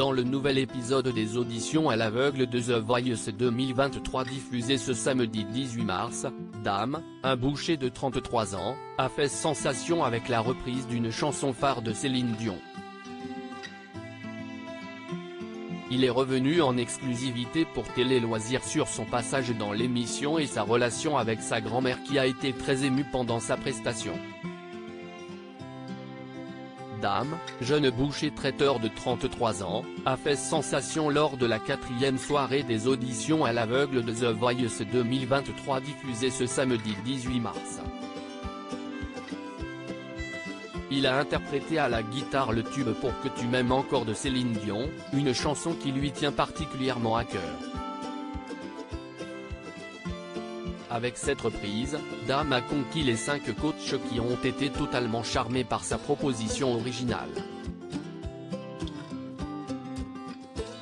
dans le nouvel épisode des auditions à l'aveugle de The Voice 2023 diffusé ce samedi 18 mars, Dame, un boucher de 33 ans, a fait sensation avec la reprise d'une chanson phare de Céline Dion. Il est revenu en exclusivité pour Télé Loisirs sur son passage dans l'émission et sa relation avec sa grand-mère qui a été très émue pendant sa prestation. Dame, jeune boucher traiteur de 33 ans, a fait sensation lors de la 4e soirée des auditions à l'aveugle de The Voice 2023 diffusée ce samedi 18 mars. Il a interprété à la guitare le tube Pour que tu m'aimes encore de Céline Dion, une chanson qui lui tient particulièrement à cœur. Avec cette reprise, Dame a conquis les 5 coachs qui ont été totalement charmés par sa proposition originale.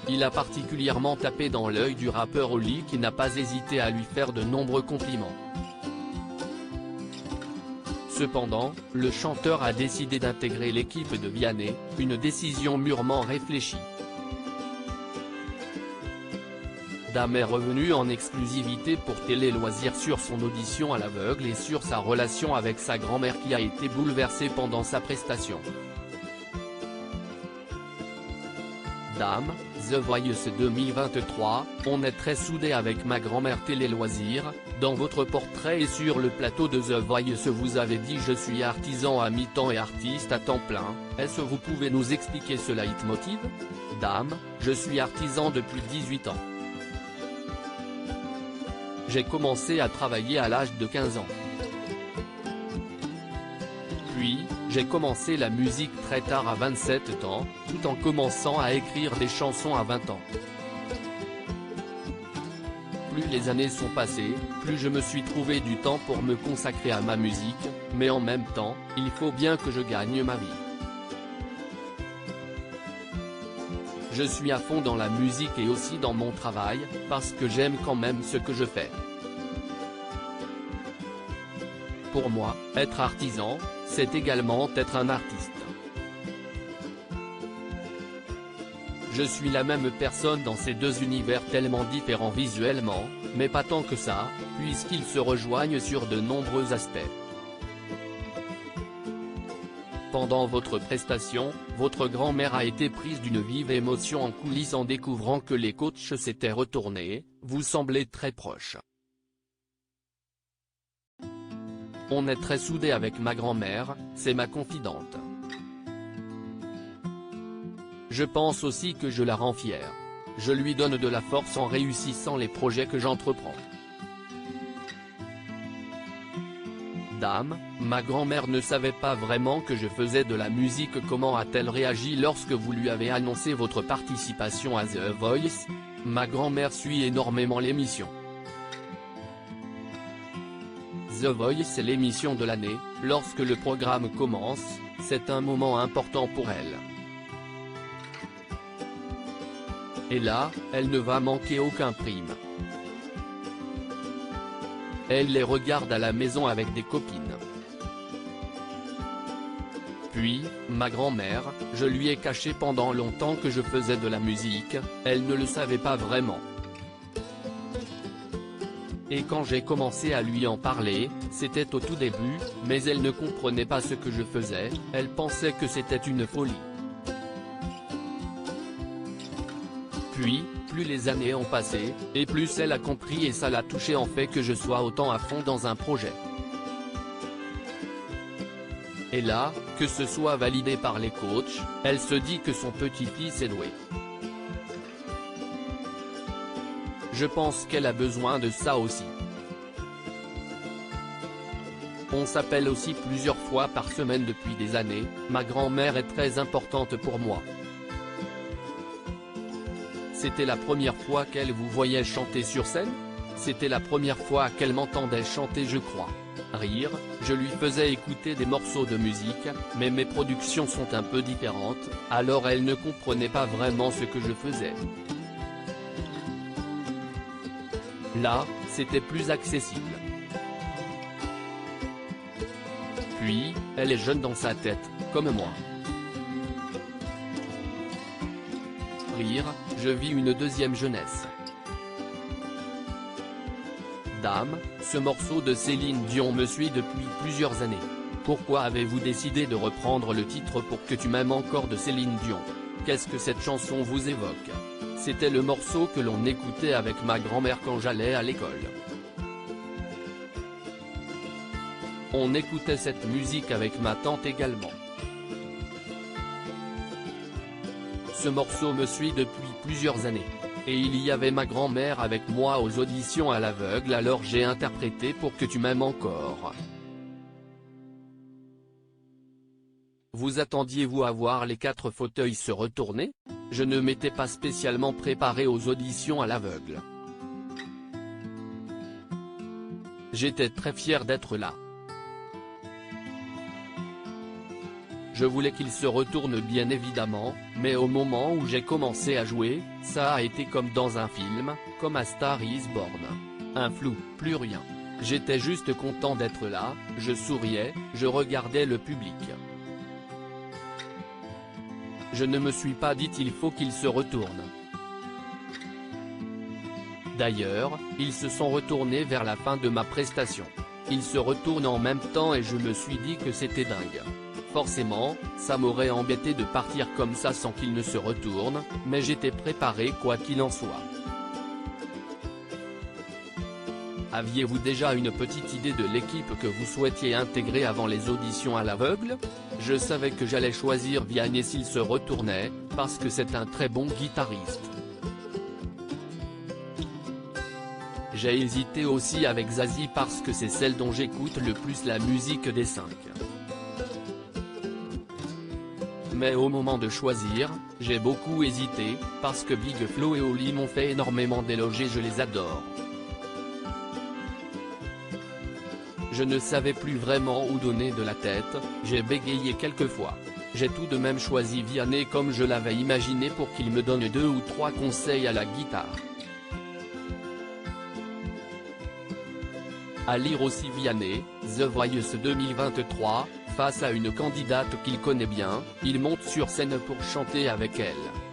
Il a particulièrement tapé dans l'œil du rappeur Oli qui n'a pas hésité à lui faire de nombreux compliments. Cependant, le chanteur a décidé d'intégrer l'équipe de Vianney, une décision mûrement réfléchie. Dame est revenu en exclusivité pour Télé Loisirs sur son audition à l'aveugle et sur sa relation avec sa grand-mère qui a été bouleversée pendant sa prestation. Dame, The Voice 2023, on est très soudés avec ma grand-mère Télé Loisirs, dans votre portrait et sur le plateau de The Voice vous avez dit je suis artisan à mi-temps et artiste à temps plein, est-ce que vous pouvez nous expliquer ce leitmotiv? Dame, je suis artisan depuis 18 ans. J'ai commencé à travailler à l'âge de 15 ans. Puis, j'ai commencé la musique très tard à 27 ans, tout en commençant à écrire des chansons à 20 ans. Plus les années sont passées, plus je me suis trouvé du temps pour me consacrer à ma musique, mais en même temps, il faut bien que je gagne ma vie. Je suis à fond dans la musique et aussi dans mon travail, parce que j'aime quand même ce que je fais. Pour moi, être artisan, c'est également être un artiste. Je suis la même personne dans ces deux univers tellement différents visuellement, mais pas tant que ça, puisqu'ils se rejoignent sur de nombreux aspects. Pendant votre prestation, votre grand-mère a été prise d'une vive émotion en coulisses en découvrant que les coachs s'étaient retournés, vous semblez très proches. On est très soudés avec ma grand-mère, c'est ma confidente. Je pense aussi que je la rends fière. Je lui donne de la force en réussissant les projets que j'entreprends. Dame, ma grand-mère ne savait pas vraiment que je faisais de la musique. Comment a-t-elle réagi lorsque vous lui avez annoncé votre participation à The Voice? Ma grand-mère suit énormément l'émission. The Voice est l'émission de l'année, lorsque le programme commence, c'est un moment important pour elle. Et là, elle ne va manquer aucun prime. Elle les regarde à la maison avec des copines. Puis, ma grand-mère, je lui ai caché pendant longtemps que je faisais de la musique, elle ne le savait pas vraiment. Et quand j'ai commencé à lui en parler, c'était au tout début, mais elle ne comprenait pas ce que je faisais, elle pensait que c'était une folie. Puis, plus les années ont passé, et plus elle a compris et ça l'a touché en fait que je sois autant à fond dans un projet. Et là, que ce soit validé par les coachs, elle se dit que son petit-fils est doué. Je pense qu'elle a besoin de ça aussi. On s'appelle aussi plusieurs fois par semaine depuis des années, ma grand-mère est très importante pour moi. C'était la première fois qu'elle vous voyait chanter sur scène? C'était la première fois qu'elle m'entendait chanter je crois. Rire, je lui faisais écouter des morceaux de musique, mais mes productions sont un peu différentes, alors elle ne comprenait pas vraiment ce que je faisais. Là, c'était plus accessible. Puis, elle est jeune dans sa tête, comme moi. souffrir, je vis une deuxième jeunesse. Dame, ce morceau de Céline Dion me suit depuis plusieurs années. Pourquoi avez-vous décidé de reprendre le titre Pour que tu m'aimes encore de Céline Dion? Qu'est-ce que cette chanson vous évoque? C'était le morceau que l'on écoutait avec ma grand-mère quand j'allais à l'école. On écoutait cette musique avec ma tante également. Ce morceau me suit depuis plusieurs années. Et il y avait ma grand-mère avec moi aux auditions à l'aveugle, alors j'ai interprété Pour que tu m'aimes encore. Vous attendiez-vous à voir les 4 fauteuils se retourner? Je ne m'étais pas spécialement préparé aux auditions à l'aveugle. J'étais très fier d'être là. Je voulais qu'il se retourne bien évidemment, mais au moment où j'ai commencé à jouer, ça a été comme dans un film, comme à Star is Born. Un flou, plus rien. J'étais juste content d'être là, je souriais, je regardais le public. Je ne me suis pas dit il faut qu'il se retourne. D'ailleurs, ils se sont retournés vers la fin de ma prestation. Ils se retournent en même temps et je me suis dit que c'était dingue. Forcément, ça m'aurait embêté de partir comme ça sans qu'il ne se retourne, mais j'étais préparé quoi qu'il en soit. Aviez-vous déjà une petite idée de l'équipe que vous souhaitiez intégrer avant les auditions à l'aveugle? Je savais que j'allais choisir Vianney s'il se retournait, parce que c'est un très bon guitariste. J'ai hésité aussi avec Zazie parce que c'est celle dont j'écoute le plus la musique des 5. Mais au moment de choisir, j'ai beaucoup hésité, parce que Big Flo et Oli m'ont fait énormément d'éloges et je les adore. Je ne savais plus vraiment où donner de la tête, j'ai bégayé quelques fois. J'ai tout de même choisi Vianney comme je l'avais imaginé pour qu'il me donne 2 ou 3 conseils à la guitare. À lire aussi Vianney, The Voice 2023, face à une candidate qu'il connaît bien, il monte sur scène pour chanter avec elle.